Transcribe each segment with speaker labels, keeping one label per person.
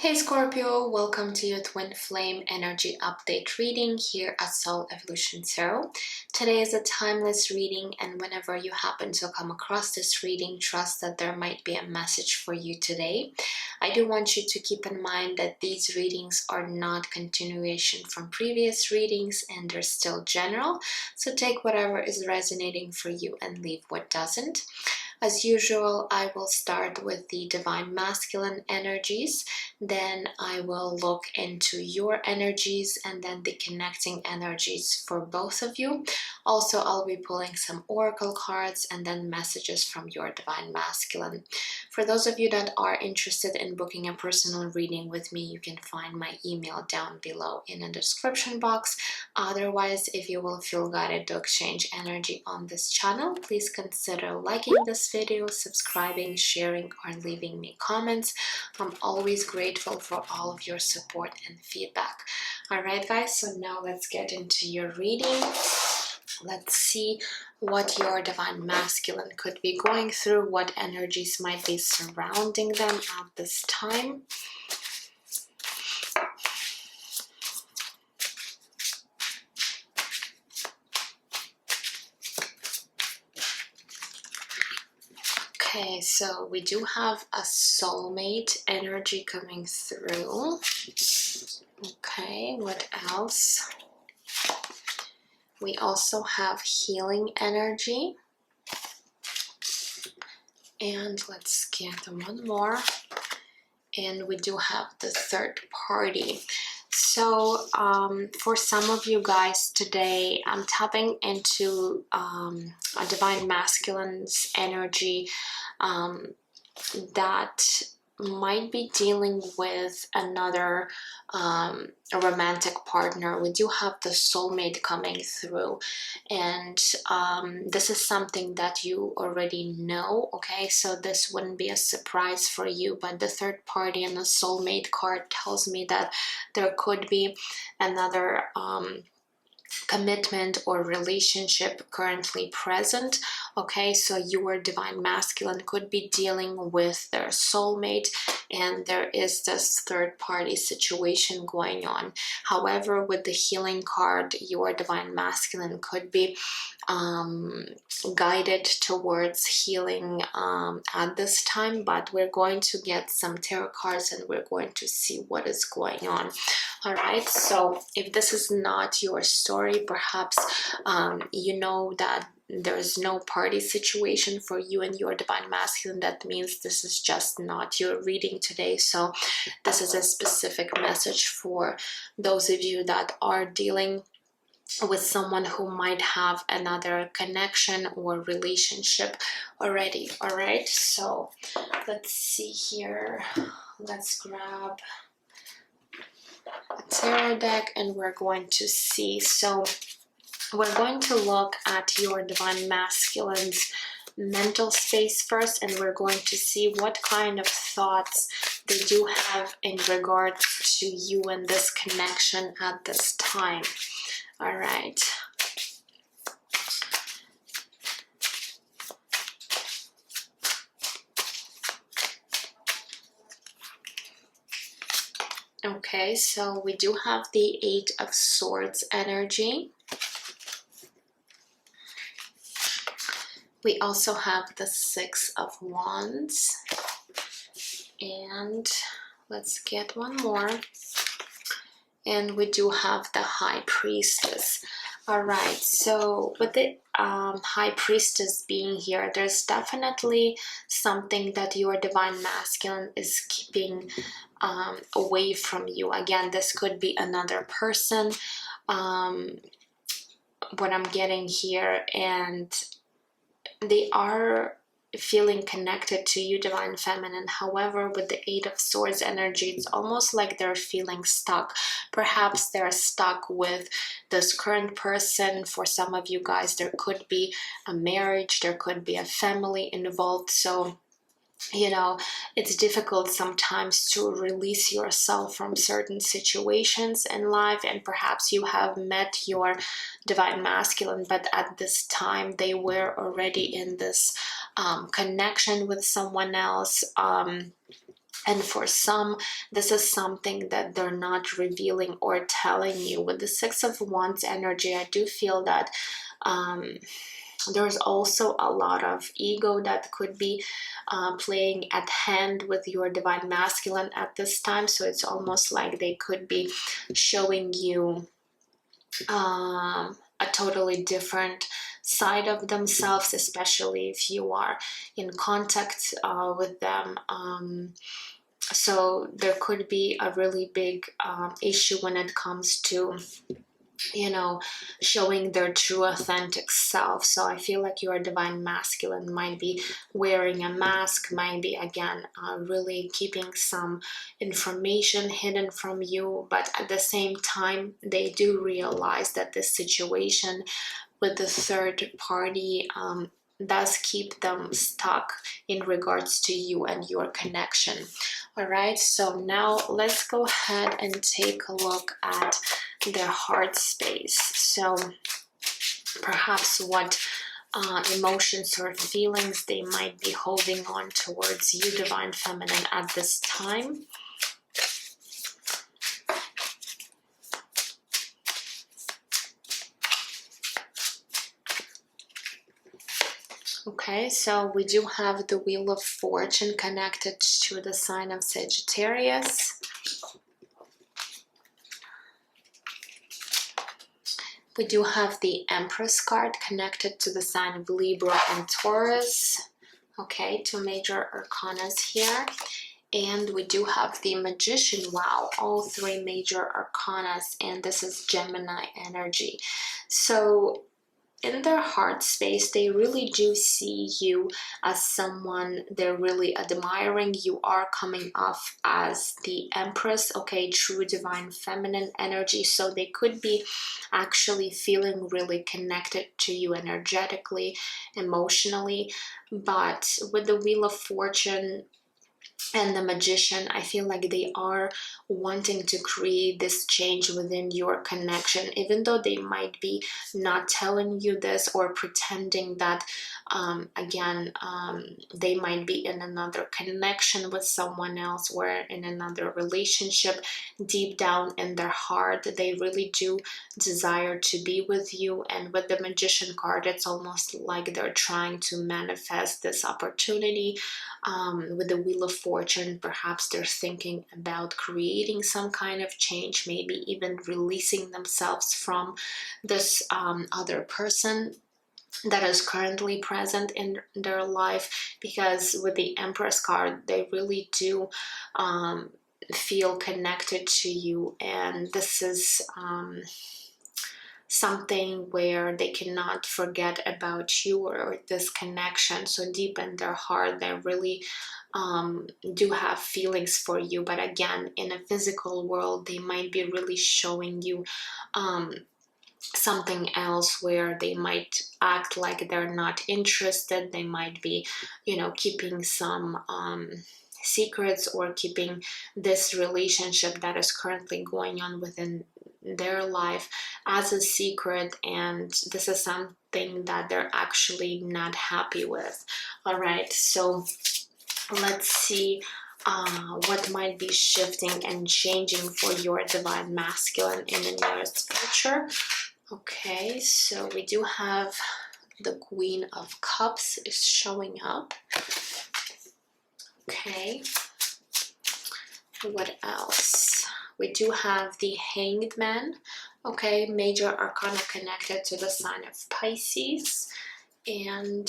Speaker 1: Hey Scorpio, welcome to your Twin Flame Energy Update reading here at Soul Evolution Tarot. Today is a timeless reading, and whenever you happen to come across this reading, trust that there might be a message for you today. I do want you to keep in mind that these readings are not continuation from previous readings and they're still general, so take whatever is resonating for you and leave what doesn't. As usual, I will start with the Divine Masculine energies, then I will look into your energies and then the connecting energies for both of you. Also, I'll be pulling some oracle cards and then messages from your Divine Masculine. For those of you that are interested in booking a personal reading with me, you can find my email down below in the description box. Otherwise, if you will feel guided to exchange energy on this channel, please consider liking this video, subscribing, sharing, or leaving me comments. I'm always grateful for all of your support and feedback. Alright guys, so now let's get into your reading. Let's see what your Divine Masculine could be going through, what energies might be surrounding them at this time. Okay, so we do have a soulmate energy coming through. Okay, what else? We also have healing energy. And let's get one more. And we do have the third party. So for some of you guys today, I'm tapping into a Divine Masculine's energy that might be dealing with another romantic partner. We do have the soulmate coming through, and this is something that you already know. Okay, so this wouldn't be a surprise for you, but the third party and the soulmate card tells me that there could be another commitment or relationship currently present. Okay, so your Divine Masculine could be dealing with their soulmate and there is this third party situation going on. However, with the healing card, your Divine Masculine could be guided towards healing at this time, but we're going to get some tarot cards and we're going to see what is going on. All right, so if this is not your story, perhaps you know that there is no party situation for you and your Divine Masculine. That means this is just not your reading today. So this is a specific message for those of you that are dealing with someone who might have another connection or relationship already. All right, so let's see here. Let's grab a tarot deck and we're going to see. So we're going to look at your Divine Masculine's mental space first, and we're going to see what kind of thoughts they do have in regards to you and this connection at this time. All right. Okay, so we do have the Eight of Swords energy. We also have the Six of Wands. And let's get one more. And we do have the High Priestess. All right, so with the High Priestess being here, there's definitely something that your Divine Masculine is keeping away from you. Again, this could be another person, what I'm getting here, and they are feeling connected to you, Divine Feminine. However, with the Eight of Swords energy, it's almost like they're feeling stuck. Perhaps they're stuck with this current person. For some of you guys, there could be a marriage, there could be a family involved. So you know, it's difficult sometimes to release yourself from certain situations in life, and perhaps you have met your Divine Masculine, but at this time they were already in this connection with someone else. And for some, this is something that they're not revealing or telling you. With the Six of Wands energy, I do feel that there's also a lot of ego that could be playing at hand with your divine masculine at this time. So it's almost like they could be showing you a totally different side of themselves, especially if you are in contact with them. So there could be a really big issue when it comes to, you know, showing their true authentic self. So I feel like your divine masculine might be wearing a mask, might be again really keeping some information hidden from you, but at the same time they do realize that this situation with the third party does keep them stuck in regards to you and your connection. All right, so now let's go ahead and take a look at their heart space. So perhaps what emotions or feelings they might be holding on towards you, divine feminine, at this time. Okay, so we do have the Wheel of Fortune connected to the sign of Sagittarius. We do have the Empress card connected to the sign of Libra and Taurus. Okay, two major arcanas here. And we do have the Magician. Wow, all three major arcanas, and this is Gemini energy. So in their heart space, they really do see you as someone they're really admiring. You are coming off as the Empress, okay, true divine feminine energy. So they could be actually feeling really connected to you energetically, emotionally. But with the Wheel of Fortune and the Magician, I feel like they are wanting to create this change within your connection, even though they might be not telling you this or pretending that they might be in another connection with someone else or in another relationship. Deep down in their heart, they really do desire to be with you. And with the Magician card, it's almost like they're trying to manifest this opportunity. With the Wheel of Fortune, perhaps they're thinking about creating some kind of change, maybe even releasing themselves from this other person that is currently present in their life, because with the Empress card, they really do feel connected to you, and this is something where they cannot forget about you or this connection. So deep in their heart, they really do have feelings for you. But again, in a physical world, they might be really showing you something else, where they might act like they're not interested. They might be, you know, keeping some secrets or keeping this relationship that is currently going on within their life as a secret, and this is something that they're actually not happy with. All right, so let's see what might be shifting and changing for your divine masculine in the nearest future. Okay, so we do have the Queen of Cups is showing up. Okay, what else? We do have the Hanged Man. Okay, major arcana connected to the sign of Pisces. And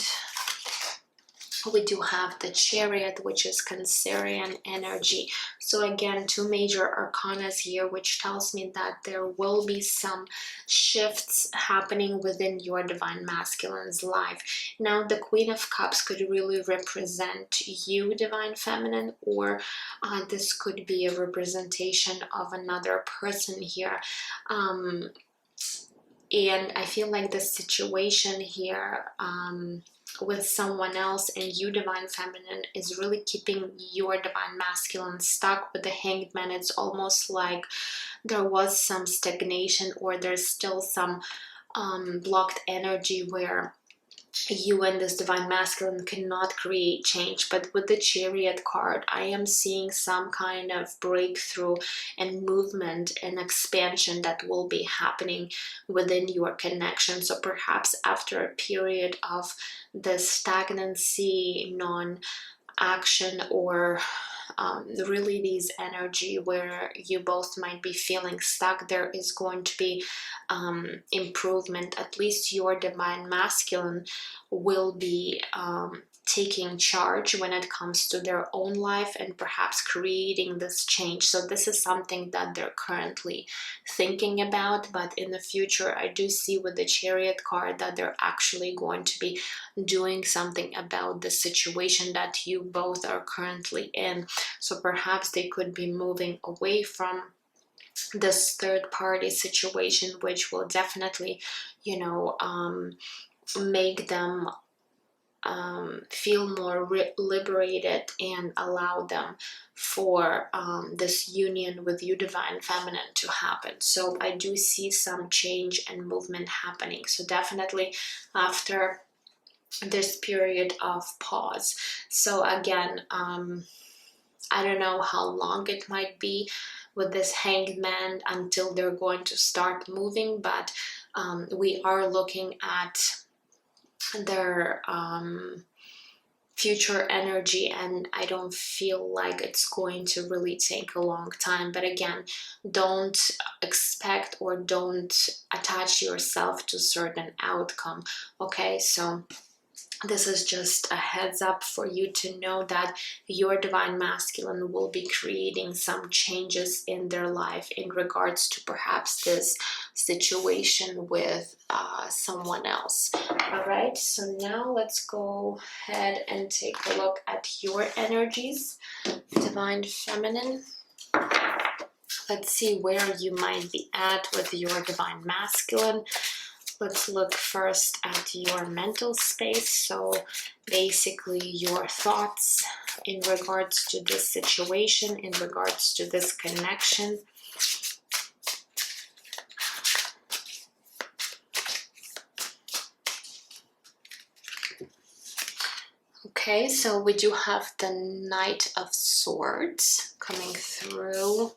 Speaker 1: we do have the Chariot, which is Cancerian energy. So again, two major arcanas here, which tells me that there will be some shifts happening within your divine masculine's life. Now, the Queen of Cups could really represent you, divine feminine, or this could be a representation of another person here. And I feel like the situation here with someone else and you, divine feminine, is really keeping your divine masculine stuck. With the Hanged Man, it's almost like there was some stagnation, or there's still some blocked energy where you and this divine masculine cannot create change. But with the Chariot card, I am seeing some kind of breakthrough and movement and expansion that will be happening within your connection. So perhaps after a period of the stagnancy, non-action, or really these energy where you both might be feeling stuck, there is going to be improvement. At least your divine masculine will be taking charge when it comes to their own life and perhaps creating this change. So this is something that they're currently thinking about, but in the future I do see with the Chariot card that they're actually going to be doing something about the situation that you both are currently in. So perhaps they could be moving away from this third party situation, which will definitely, you know, make them feel more liberated and allow them for this union with you, divine feminine, to happen. So I do see some change and movement happening. So definitely after this period of pause. So again, I don't know how long it might be with this Hanged Man until they're going to start moving, but we are looking at their future energy, and I don't feel like it's going to really take a long time. But again, don't expect or don't attach yourself to certain outcome. Okay, so this is just a heads up for you to know that your divine masculine will be creating some changes in their life in regards to perhaps this situation with someone else. All right, so now let's go ahead and take a look at your energies, divine feminine. Let's see where you might be at with your divine masculine. Let's look first at your mental space. So basically your thoughts in regards to this situation, in regards to this connection. Okay, so we do have the Knight of Swords coming through.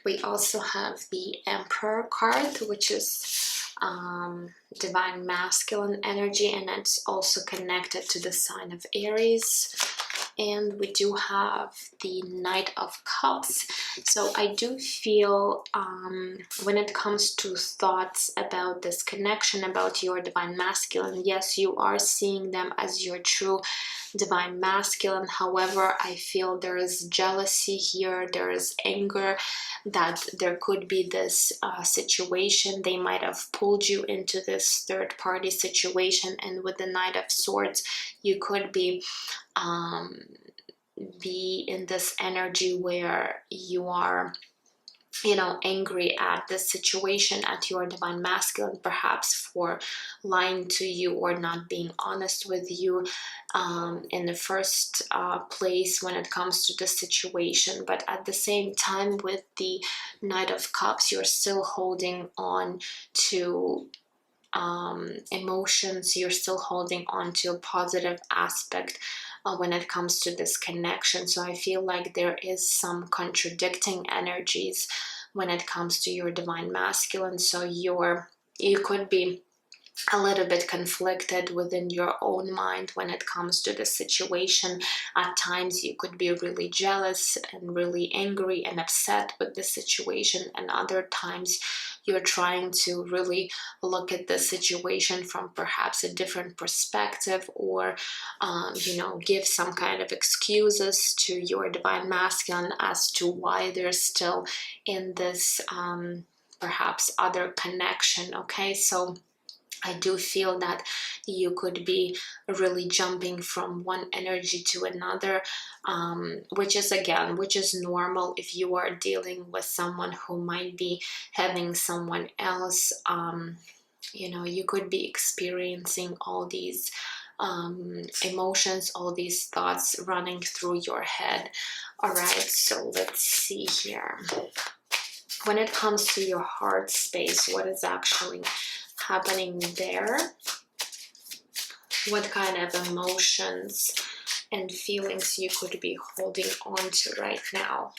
Speaker 1: We also have the Emperor card, which is divine masculine energy, and it's also connected to the sign of Aries. And we do have the Knight of Cups. So I do feel when it comes to thoughts about this connection, about your divine masculine, yes, you are seeing them as your true divine masculine. However, I feel there is jealousy here, there is anger, that there could be this situation. They might have pulled you into this third party situation, and with the Knight of Swords, you could be in this energy where you are, you know, angry at this situation, at your divine masculine, perhaps for lying to you or not being honest with you in the first place when it comes to the situation. But at the same time, with the Knight of Cups, you're still holding on to emotions, you're still holding on to a positive aspect when it comes to this connection. So I feel like there is some contradicting energies when it comes to your divine masculine. So you could be a little bit conflicted within your own mind when it comes to the situation. At times you could be really jealous and really angry and upset with the situation, and other times you're trying to really look at the situation from perhaps a different perspective, or you know, give some kind of excuses to your divine masculine as to why they're still in this perhaps other connection. Okay, so I do feel that you could be really jumping from one energy to another, which is normal if you are dealing with someone who might be having someone else. You know, you could be experiencing all these emotions, all these thoughts running through your head. All right, so let's see here. when it comes to your heart space, what is actually happening there? What kind of emotions and feelings you could be holding on to right now?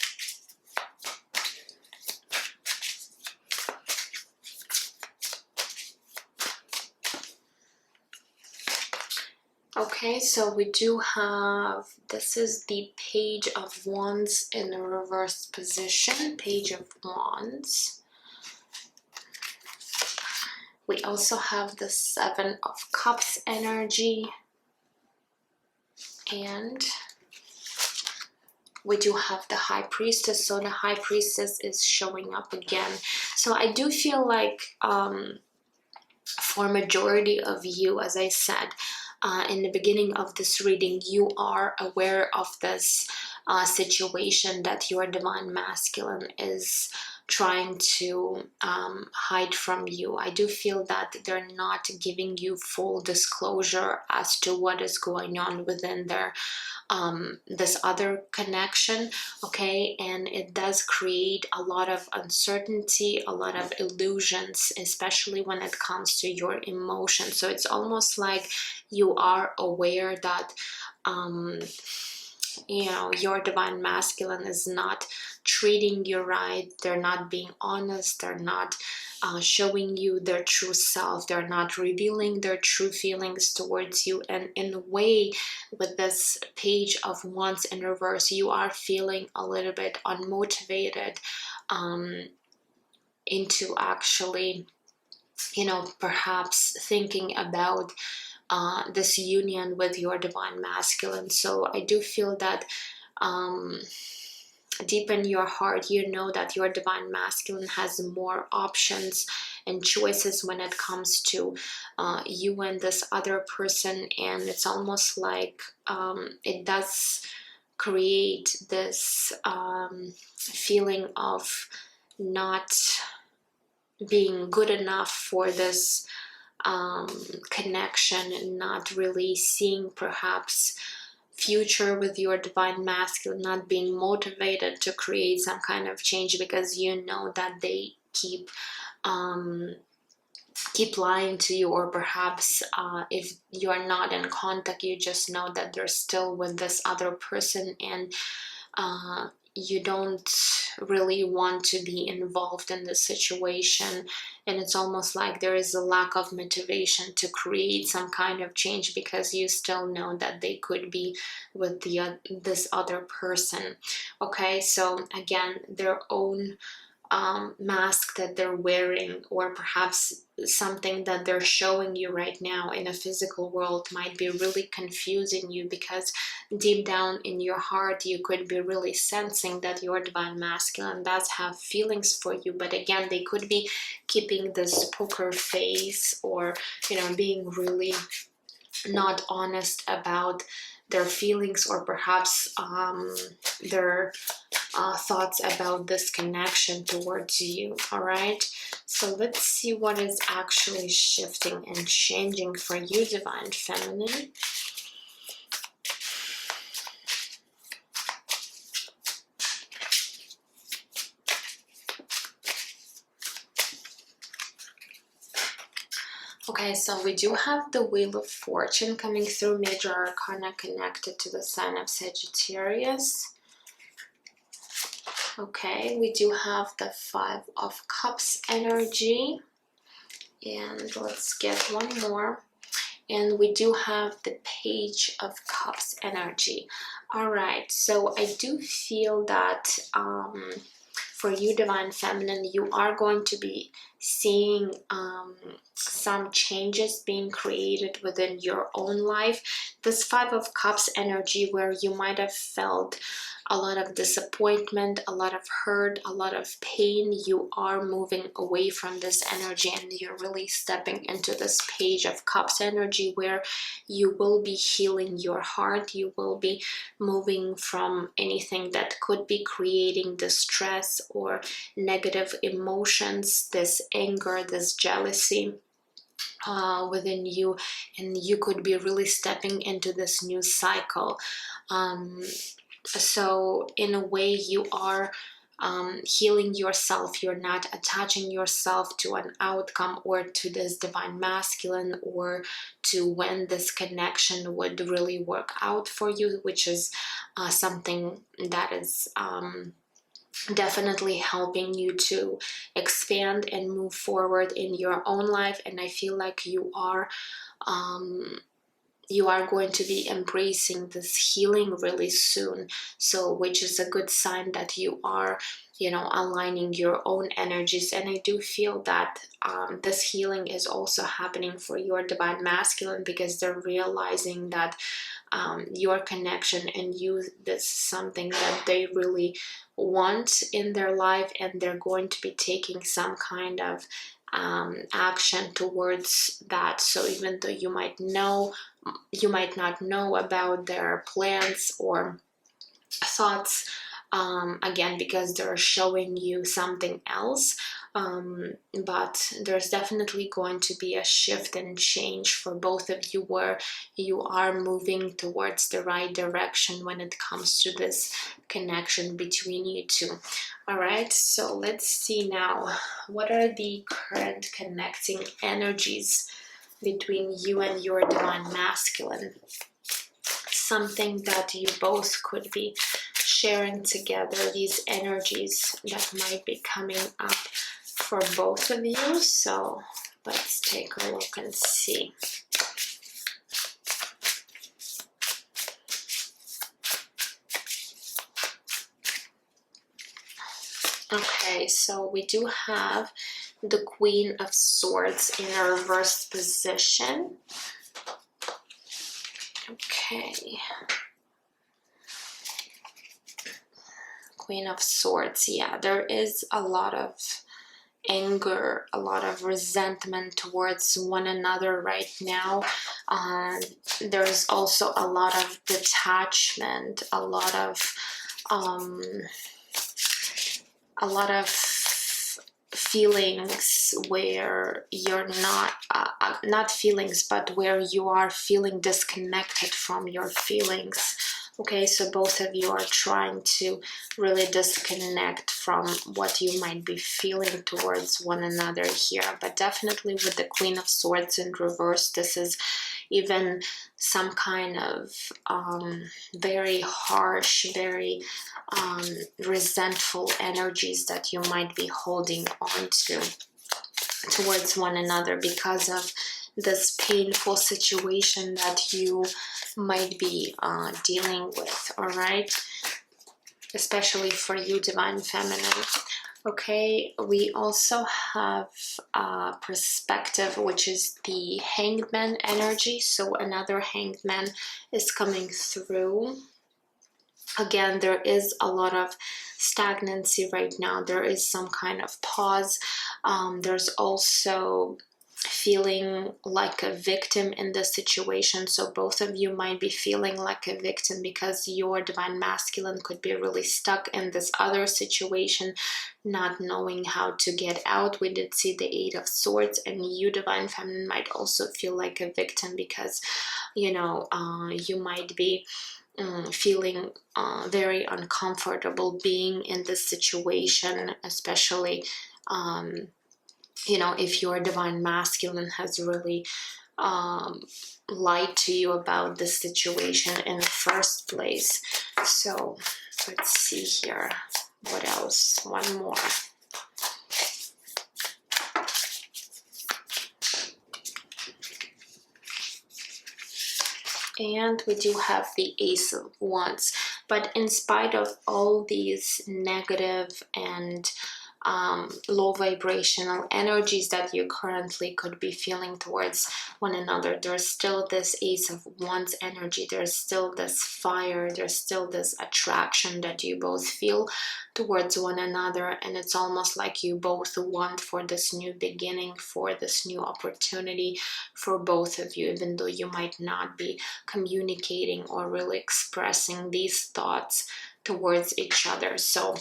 Speaker 1: Okay, so we do have, this is the Page of Wands in a reverse position, Page of Wands. We also have the Seven of Cups energy, and we do have the High Priestess. So the High Priestess is showing up again. So I do feel like for majority of you, as I said in the beginning of this reading, you are aware of this situation that your divine masculine is trying to hide from you. I do feel that they're not giving you full disclosure as to what is going on within their this other connection, okay? And it does create a lot of uncertainty, a lot of illusions, especially when it comes to your emotions. So it's almost like you are aware that you know, your divine masculine is not treating you right, they're not being honest, they're not showing you their true self, they're not revealing their true feelings towards you. And in a way, with this Page of Wands in reverse, you are feeling a little bit unmotivated into actually, you know, perhaps thinking about this union with your divine masculine. So I do feel that deep in your heart, you know that your divine masculine has more options and choices when it comes to you and this other person. And it's almost like it does create this feeling of not being good enough for this connection, and not really seeing perhaps future with your divine masculine, not being motivated to create some kind of change, because you know that they keep lying to you, or perhaps if you're not in contact, you just know that they're still with this other person, and you don't really want to be involved in this situation. And it's almost like there is a lack of motivation to create some kind of change, because you still know that they could be with the this other person. Okay, so again, their own mask that they're wearing, or perhaps something that they're showing you right now in a physical world, might be really confusing you, because deep down in your heart you could be really sensing that your divine masculine does have feelings for you. But again, they could be keeping this poker face, or you know, being really not honest about their feelings, or perhaps their thoughts about this connection towards you. All right, so let's see what is actually shifting and changing for you, divine feminine. Okay, so we do have the Wheel of Fortune coming through, major arcana connected to the sign of Sagittarius. Okay, we do have the Five of Cups energy, and let's get one more. And we do have the Page of Cups energy. All right, so I do feel that for you, divine feminine, you are going to be seeing some changes being created within your own life. This Five of Cups energy, where you might have felt a lot of disappointment, a lot of hurt, a lot of pain, you are moving away from this energy, and you're really stepping into this Page of Cups energy, where you will be healing your heart. You will be moving from anything that could be creating distress or negative emotions, this anger, this jealousy within you, and you could be really stepping into this new cycle. So in a way, you are healing yourself. You're not attaching yourself to an outcome or to this divine masculine or to when this connection would really work out for you, which is something that is definitely helping you to expand and move forward in your own life. And I feel like you are going to be embracing this healing really soon, so which is a good sign that you are, you know, aligning your own energies. And I do feel that this healing is also happening for your divine masculine, because they're realizing that your connection and you, this is something that they really want in their life, and they're going to be taking some kind of action towards that. So even though you might not know about their plans or thoughts, again, because they're showing you something else, but there's definitely going to be a shift and change for both of you, where you are moving towards the right direction when it comes to this connection between you two. All right, so let's see now, what are the current connecting energies between you and your divine masculine? Something that you both could be sharing together, these energies that might be coming up for both of you. So let's take a look and see. Okay, so we do have the Queen of Swords in a reversed position. Okay. Queen of Swords, yeah, there is a lot of anger, a lot of resentment towards one another right now. There's also a lot of detachment, a lot of feelings where you're not feelings, but where you are feeling disconnected from your feelings. Okay, so both of you are trying to really disconnect from what you might be feeling towards one another here. But definitely with the Queen of Swords in reverse, this is even some kind of very harsh, very resentful energies that you might be holding on to towards one another because of this painful situation that you might be dealing with. All right, especially for you, divine feminine. Okay, we also have perspective, which is the Hanged Man energy. So another Hanged Man is coming through. Again, there is a lot of stagnancy right now. There is some kind of pause. There's also feeling like a victim in this situation. So both of you might be feeling like a victim because your divine masculine could be really stuck in this other situation, not knowing how to get out. We did see the Eight of Swords, and you, divine feminine, might also feel like a victim because, you know, you might be feeling very uncomfortable being in this situation, especially you know, if your divine masculine has really lied to you about this situation in the first place. So let's see here, what else? One more. And we do have the Ace of Wands. But in spite of all these negative and low vibrational energies that you currently could be feeling towards one another, there's still this Ace of Wands energy. There's still this fire. There's still this attraction that you both feel towards one another, and it's almost like you both want for this new beginning, for this new opportunity for both of you, even though you might not be communicating or really expressing these thoughts towards each other. So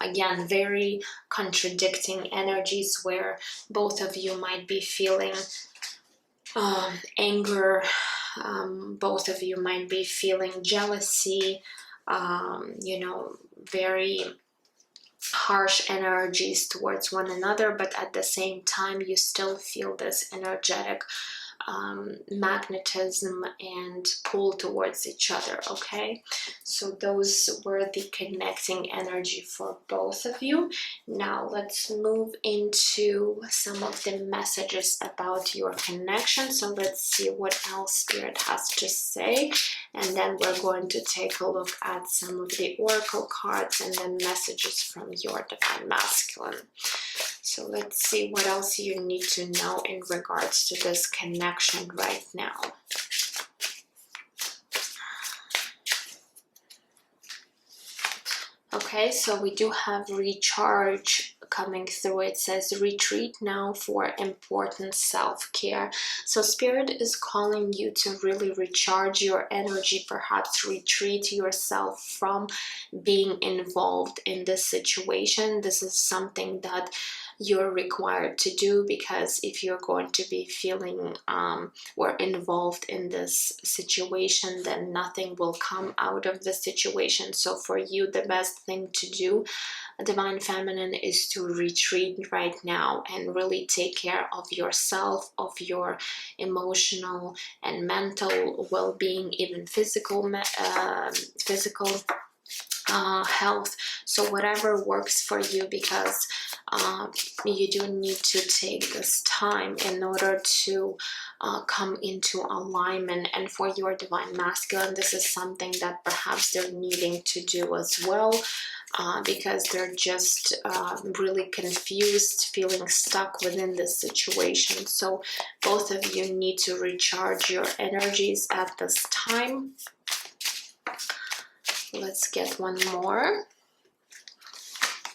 Speaker 1: again, very contradicting energies where both of you might be feeling anger, both of you might be feeling jealousy, you know, very harsh energies towards one another, but at the same time you still feel this energetic magnetism and pull towards each other. Okay, so those were the connecting energy for both of you. Now let's move into some of the messages about your connection. So let's see what else Spirit has to say, and then we're going to take a look at some of the oracle cards and then messages from your divine masculine. So let's see what else you need to know in regards to this connection right now. Okay, so we do have recharge coming through. It says retreat now for important self-care. So Spirit is calling you to really recharge your energy, perhaps retreat yourself from being involved in this situation. This is something that you're required to do, because if you're going to be feeling or involved in this situation, then nothing will come out of the situation. So for you, the best thing to do, Divine Feminine, is to retreat right now and really take care of yourself, of your emotional and mental well-being, even physical health. So whatever works for you, because you do need to take this time in order to come into alignment. And for your divine masculine, this is something that perhaps they're needing to do as well, because they're just really confused, feeling stuck within this situation. So both of you need to recharge your energies at this time. Let's get one more.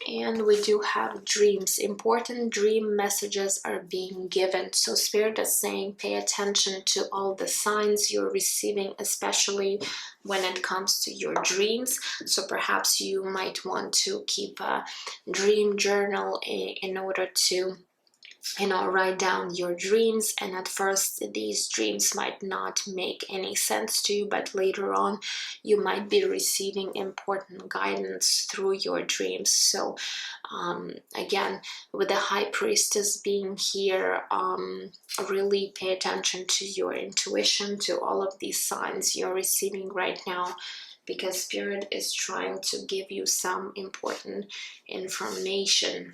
Speaker 1: And we do have dreams. Important dream messages are being given. So Spirit is saying pay attention to all the signs you're receiving, especially when it comes to your dreams. So perhaps you might want to keep a dream journal in order to write down your dreams. And at first these dreams might not make any sense to you, but later on you might be receiving important guidance through your dreams. So again, with the High Priestess being here, really pay attention to your intuition, to all of these signs you're receiving right now, because Spirit is trying to give you some important information.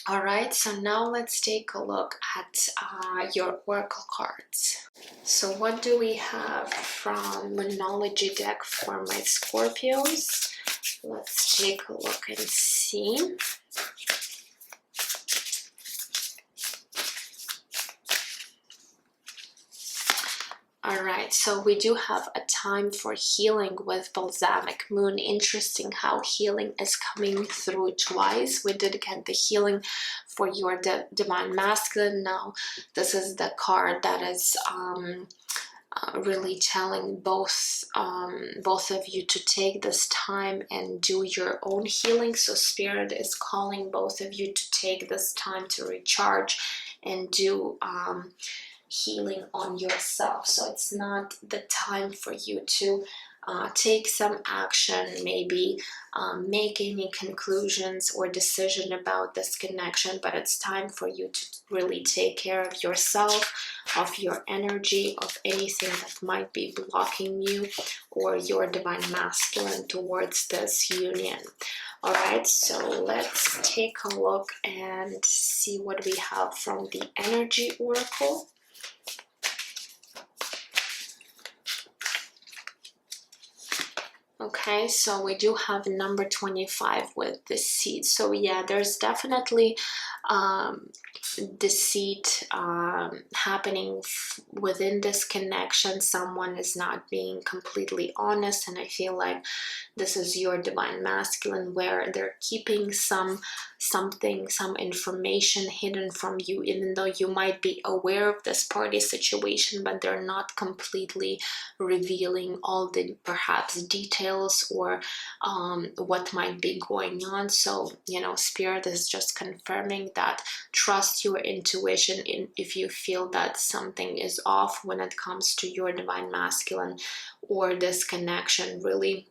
Speaker 1: All right, so now let's take a look at your oracle cards. So what do we have from Monology deck for my Scorpios? Let's take a look and see. Alright, so we do have a time for healing with Balsamic Moon. Interesting how healing is coming through twice. We did get the healing for your Divine Masculine. Now this is the card that is really telling both of you to take this time and do your own healing. So Spirit is calling both of you to take this time to recharge and do healing on yourself. So it's not the time for you to take some action, maybe make any conclusions or decision about this connection, but it's time for you to really take care of yourself, of your energy, of anything that might be blocking you or your divine masculine towards this union. All right, so let's take a look and see what we have from the energy oracle. Okay, so we do have number 25 with the seed. So yeah, there's definitely deceit happening within this connection. Someone is not being completely honest, and I feel like this is your divine masculine, where they're keeping some information hidden from you, even though you might be aware of this party situation, but they're not completely revealing all the perhaps details or what might be going on. So Spirit is just confirming that trust your intuition if you feel that something is off when it comes to your divine masculine or this connection. Really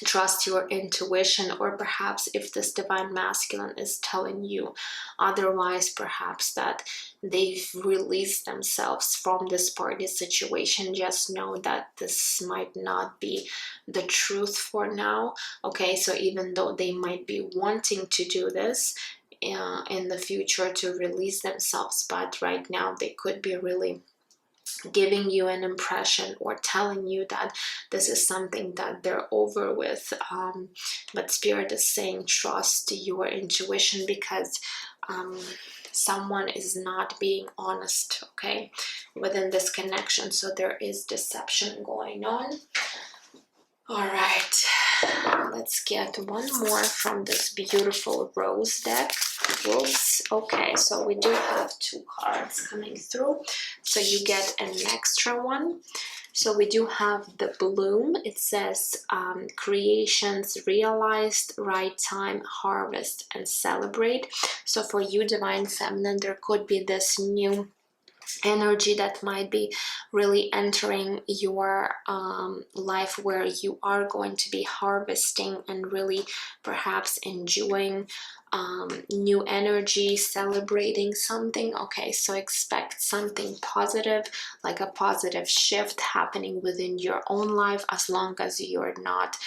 Speaker 1: trust your intuition, or perhaps if this divine masculine is telling you otherwise, perhaps that they've released themselves from this party situation, just know that this might not be the truth for now. Okay, so even though they might be wanting to do this in the future to release themselves, but right now they could be really giving you an impression or telling you that this is something that they're over with. But Spirit is saying trust your intuition, because someone is not being honest, okay, within this connection. So there is deception going on. All right, let's get one more from this beautiful rose deck. Whoops. Okay, so we do have 2 cards coming through, so you get an extra one. So we do have the bloom. It says creations realized, right time, harvest and celebrate. So for you, divine feminine, there could be this new energy that might be really entering your life, where you are going to be harvesting and really perhaps enjoying new energy, celebrating something. Okay, so expect something positive, like a positive shift happening within your own life, as long as you're not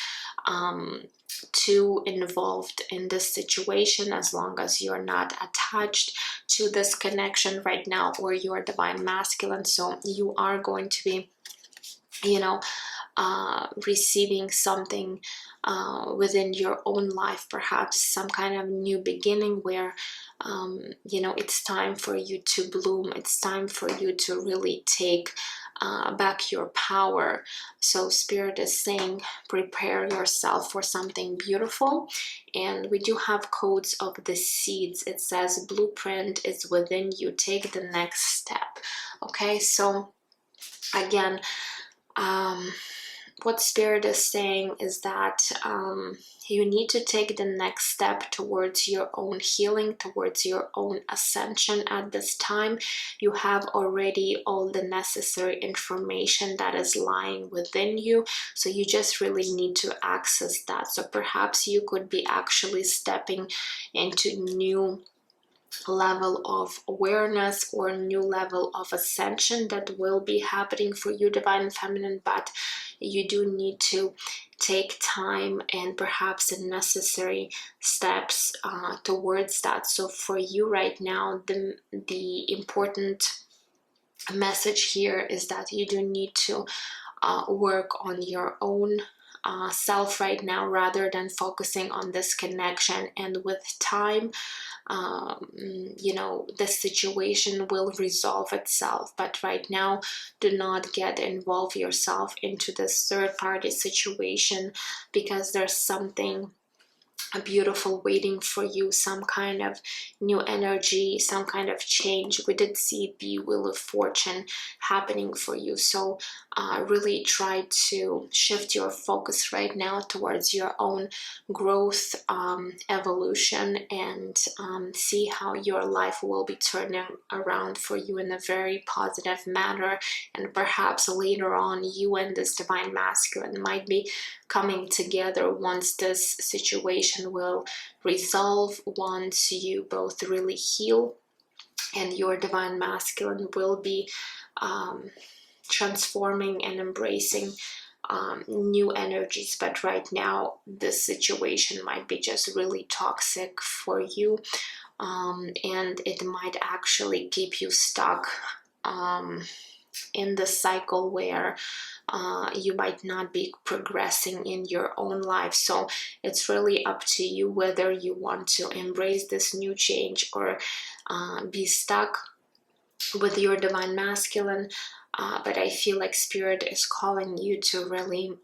Speaker 1: too involved in this situation, as long as you're not attached to this connection right now, or your divine masculine. So you are going to be, you know, receiving something within your own life, perhaps some kind of new beginning where you know, it's time for you to bloom, it's time for you to really take back your power. So Spirit is saying prepare yourself for something beautiful. And we do have codes of the seeds. It says blueprint is within you, take the next step. Okay, so again, what Spirit is saying is that you need to take the next step towards your own healing, towards your own ascension at this time. You have already all the necessary information that is lying within you, so you just really need to access that. So perhaps you could be actually stepping into new level of awareness or new level of ascension that will be happening for you, divine feminine, but you do need to take time and perhaps the necessary steps towards that. So for you right now, the important message here is that you do need to work on your own self right now, rather than focusing on this connection. And with time, you know, the situation will resolve itself. But right now, do not get involved yourself into this third party situation, because there's something beautiful waiting for you, some kind of new energy, some kind of change. We did see the Wheel of Fortune happening for you, so really try to shift your focus right now towards your own growth, evolution, and see how your life will be turning around for you in a very positive manner. And perhaps later on, you and this divine masculine might be coming together once this situation will resolve, once you both really heal, and your divine masculine will be transforming and embracing new energies. But right now, this situation might be just really toxic for you, and it might actually keep you stuck in the cycle where you might not be progressing in your own life. So it's really up to you whether you want to embrace this new change or be stuck with your divine masculine. But I feel like Spirit is calling you to really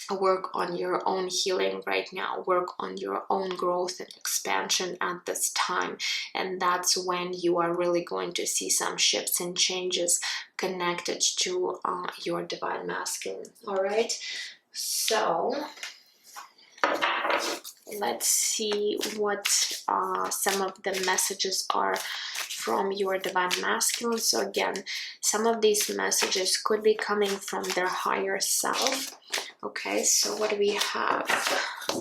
Speaker 1: work on your own healing right now, work on your own growth and expansion at this time. And that's when you are really going to see some shifts and changes connected to your divine masculine. All right, so let's see what some of the messages are from your divine masculine. So again, some of these messages could be coming from their higher self. Okay, so what do we have?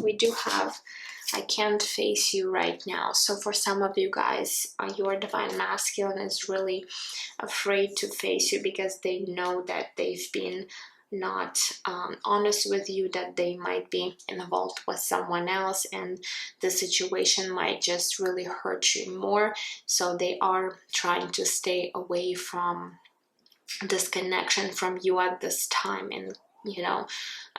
Speaker 1: We do have, I can't face you right now. So for some of you guys, your divine masculine is really afraid to face you because they know that they've been not honest with you, that they might be involved with someone else, and the situation might just really hurt you more. So they are trying to stay away from this connection from you at this time, and you know,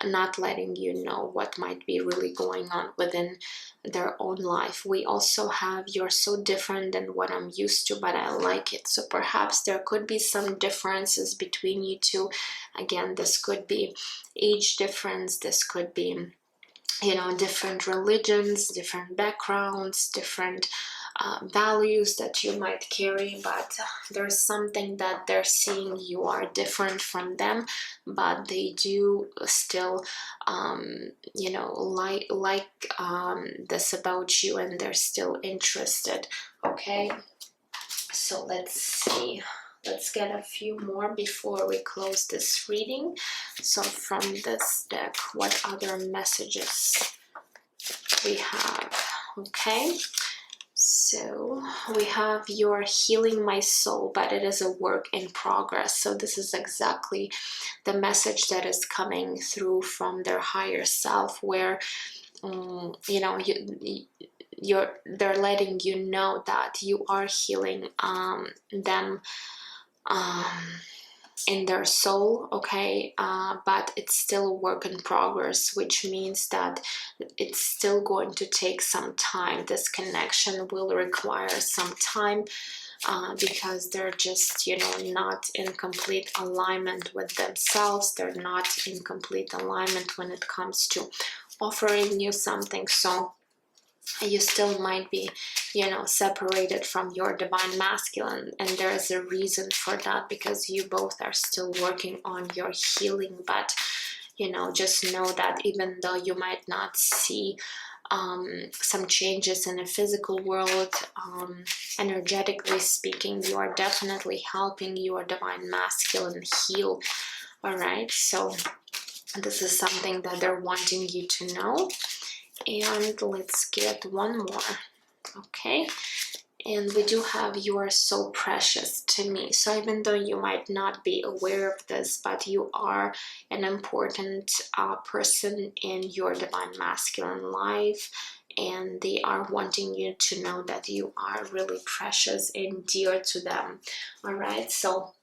Speaker 1: not letting you know what might be really going on within their own life. We also have, you're so different than what I'm used to, but I like it. So perhaps there could be some differences between you two. Again, this could be age difference, this could be, you know, different religions, different backgrounds, different values that you might carry, but there's something that they're seeing you are different from them, but they do still you know, like this about you, and they're still interested. Okay, so let's see, let's get a few more before we close this reading. So from this deck, what other messages we have? Okay, so we have, you're healing my soul, but it is a work in progress. So this is exactly the message that is coming through from their higher self, where you know, they're letting you know that you are healing them in their soul. Okay, but it's still a work in progress, which means that it's still going to take some time. This connection will require some time because they're just, you know, not in complete alignment with themselves. They're not in complete alignment when it comes to offering you something. So you still might be, you know, separated from your divine masculine, and there is a reason for that, because you both are still working on your healing. But you know, just know that even though you might not see some changes in the physical world, energetically speaking, you are definitely helping your divine masculine heal. All right, so this is something that they're wanting you to know. And let's get one more. Okay, and we do have, you are so precious to me. So even though you might not be aware of this, but you are an important person in your divine masculine life, and they are wanting you to know that you are really precious and dear to them. All right, so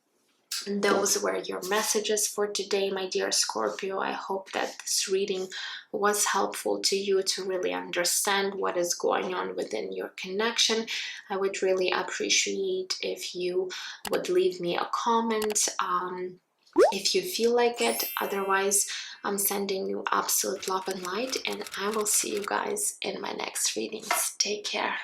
Speaker 1: those were your messages for today, my dear Scorpio. I hope that this reading was helpful to you to really understand what is going on within your connection. I would really appreciate if you would leave me a comment if you feel like it. Otherwise, I'm sending you absolute love and light, and I will see you guys in my next readings. Take care.